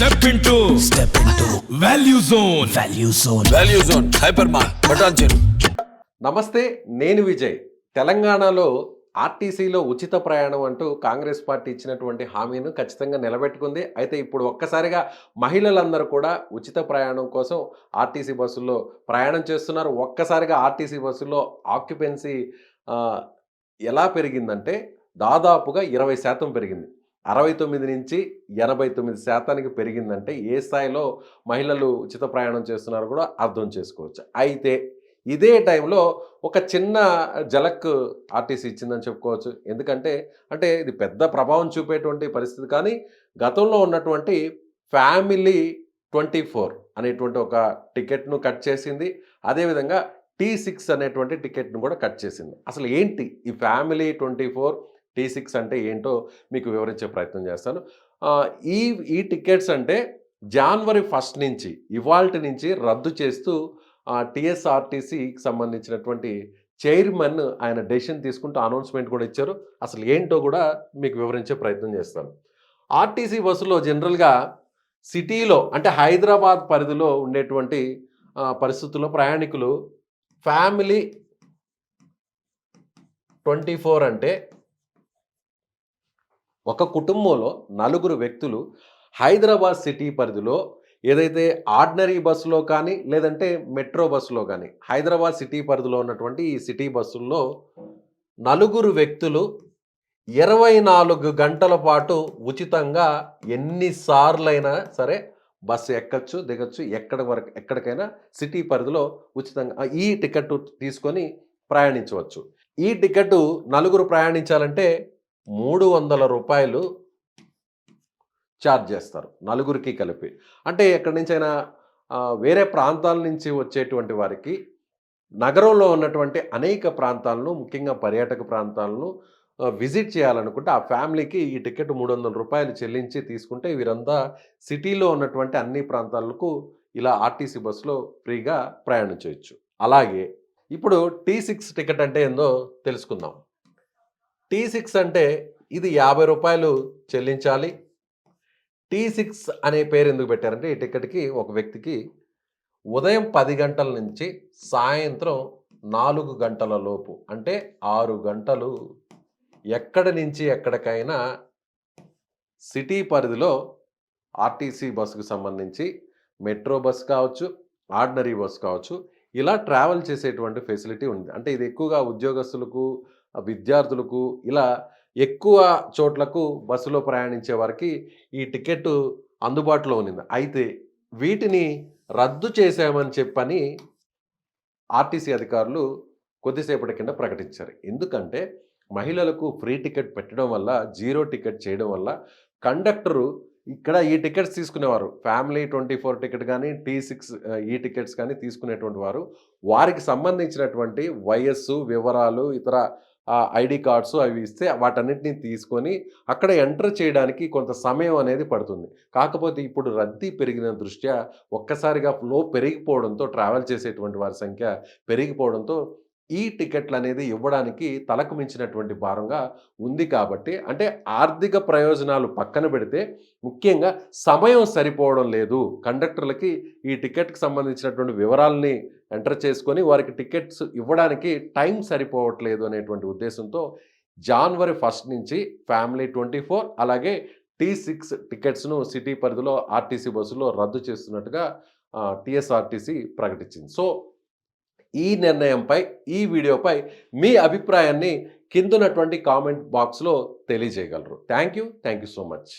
Step into Value Zone. Value Zone. Hypermart. Patancheru. నమస్తే, నేను విజయ్. తెలంగాణలో ఆర్టీసీలో ఉచిత ప్రయాణం అంటూ కాంగ్రెస్ పార్టీ ఇచ్చినటువంటి హామీను ఖచ్చితంగా నిలబెట్టుకుంది. అయితే ఇప్పుడు ఒక్కసారిగా మహిళలందరూ కూడా ఉచిత ప్రయాణం కోసం ఆర్టీసీ బస్సుల్లో ప్రయాణం చేస్తున్నారు. ఒక్కసారిగా ఆర్టీసీ బస్సుల్లో ఆక్యుపెన్సీ ఎలా పెరిగిందంటే దాదాపుగా 20% పెరిగింది. 69 నుంచి 89% పెరిగిందంటే ఏ స్థాయిలో మహిళలు ఉచిత ప్రయాణం చేస్తున్నారో కూడా అర్థం చేసుకోవచ్చు. అయితే ఇదే టైంలో ఒక చిన్న ఝలక్ ఆర్టీసీ ఇచ్చిందని చెప్పుకోవచ్చు. ఎందుకంటే ఇది పెద్ద ప్రభావం చూపేటువంటి పరిస్థితి, కానీ గతంలో ఉన్నటువంటి ఫ్యామిలీ 24 అనేటువంటి ఒక టికెట్ను కట్ చేసింది. అదేవిధంగా T6 అనేటువంటి టికెట్ను కూడా కట్ చేసింది. అసలు ఏంటి ఈ ఫ్యామిలీ 24 T6 అంటే ఏంటో మీకు వివరించే ప్రయత్నం చేస్తాను. ఈ టికెట్స్ అంటే జనవరి 1 నుంచి ఇవాల్టి నుంచి రద్దు చేస్తూ టీఎస్ఆర్టీసీకి సంబంధించినటువంటి చైర్మన్ ఆయన డెసిషన్ తీసుకుంటూ అనౌన్స్మెంట్ కూడా ఇచ్చారు. అసలు ఏంటో కూడా మీకు వివరించే ప్రయత్నం చేస్తాను. ఆర్టీసీ బస్సులో జనరల్గా సిటీలో అంటే హైదరాబాద్ పరిధిలో ఉండేటువంటి పరిస్థితుల్లో ప్రయాణికులు ఫ్యామిలీ 24 అంటే ఒక కుటుంబంలో 4 వ్యక్తులు హైదరాబాద్ సిటీ పరిధిలో ఏదైతే ఆర్డినరీ బస్సులో కానీ లేదంటే మెట్రో బస్సులో కానీ హైదరాబాద్ సిటీ పరిధిలో ఉన్నటువంటి ఈ సిటీ బస్సుల్లో 4 వ్యక్తులు 24 గంటల పాటు ఉచితంగా ఎన్నిసార్లైనా సరే బస్సు ఎక్కచ్చు, దిగచ్చు, ఎక్కడికైనా సిటీ పరిధిలో ఉచితంగా ఈ టికెట్ తీసుకొని ప్రయాణించవచ్చు. ఈ టికెట్ 4 ప్రయాణించాలంటే 300 రూపాయలు ఛార్జ్ చేస్తారు 4కి కలిపి. అంటే ఎక్కడి నుంచైనా వేరే ప్రాంతాల నుంచి వచ్చేటువంటి వారికి నగరంలో ఉన్నటువంటి అనేక ప్రాంతాలను, ముఖ్యంగా పర్యాటక ప్రాంతాలను విజిట్ చేయాలనుకుంటే ఆ ఫ్యామిలీకి ఈ టికెట్ 300 రూపాయలు చెల్లించి తీసుకుంటే వీరంతా సిటీలో ఉన్నటువంటి అన్ని ప్రాంతాలకు ఇలా ఆర్టీసీ బస్సులో ఫ్రీగా ప్రయాణం చేయొచ్చు. అలాగే ఇప్పుడు T6 టికెట్ అంటే ఏందో తెలుసుకుందాం. T6 అంటే ఇది 50 రూపాయలు చెల్లించాలి. T6 అనే పేరు ఎందుకు పెట్టారంటే ఈ టికెట్కి ఒక వ్యక్తికి ఉదయం 10 గంటల నుంచి సాయంత్రం 4 గంటల లోపు అంటే 6 గంటలు ఎక్కడి నుంచి ఎక్కడికైనా సిటీ పరిధిలో ఆర్టీసీ బస్సుకు సంబంధించి మెట్రో బస్ కావచ్చు, ఆర్డినరీ బస్ కావచ్చు, ఇలా ట్రావెల్ చేసేటువంటి ఫెసిలిటీ ఉంది. అంటే ఇది ఎక్కువగా ఉద్యోగస్తులకు, విద్యార్థులకు, ఇలా ఎక్కువ చోట్లకు బస్సులో ప్రయాణించే వారికి ఈ టికెట్ అందుబాటులో ఉన్నది. అయితే వీటిని రద్దు చేశామని చెప్పని ఆర్టీసీ అధికారులు కొద్దిసేపటి కింద ప్రకటించారు. ఎందుకంటే మహిళలకు ఫ్రీ టికెట్ పెట్టడం వల్ల, జీరో టికెట్ చేయడం వల్ల కండక్టరు ఇక్కడ ఈ టికెట్స్ తీసుకునేవారు ఫ్యామిలీ 24 టికెట్ కానీ T6 ఈ టికెట్స్ కానీ తీసుకునేటువంటి వారు వారికి సంబంధించినటువంటి వయస్సు వివరాలు, ఇతర ఐడి కార్డ్స్ అవి ఇస్తే వాటన్నిటిని తీసుకొని అక్కడ ఎంటర్ చేయడానికి కొంత సమయం అనేది పడుతుంది. కాకపోతే ఇప్పుడు రద్దీ పెరిగిన దృష్ట్యా ఒక్కసారిగా ఫ్లో పెరిగిపోవడంతో, ట్రావెల్ చేసేటువంటి వారి సంఖ్య పెరిగిపోవడంతో ఈ టికెట్లు అనేది ఇవ్వడానికి తలకు మించినటువంటి భారంగా ఉంది. కాబట్టి అంటే ఆర్థిక ప్రయోజనాలు పక్కన పెడితే ముఖ్యంగా సమయం సరిపోవడం లేదు. కండక్టర్లకి ఈ టికెట్కి సంబంధించినటువంటి వివరాలని ఎంటర్ చేసుకొని వారికి టికెట్స్ ఇవ్వడానికి టైం సరిపోవట్లేదు అనేటువంటి ఉద్దేశంతో జనవరి 1 నుంచి ఫ్యామిలీ 24 అలాగే T6 టికెట్స్ను సిటీ పరిధిలో ఆర్టీసీ బస్సులో రద్దు చేస్తున్నట్టుగా టీఎస్ఆర్టీసీ ప్రకటించింది. సో ఈ నిర్ణయంపై, ఈ వీడియోపై మీ అభిప్రాయాన్ని కిందున్నటువంటి కామెంట్ బాక్స్లో తెలియజేయగలరు. Thank you so much.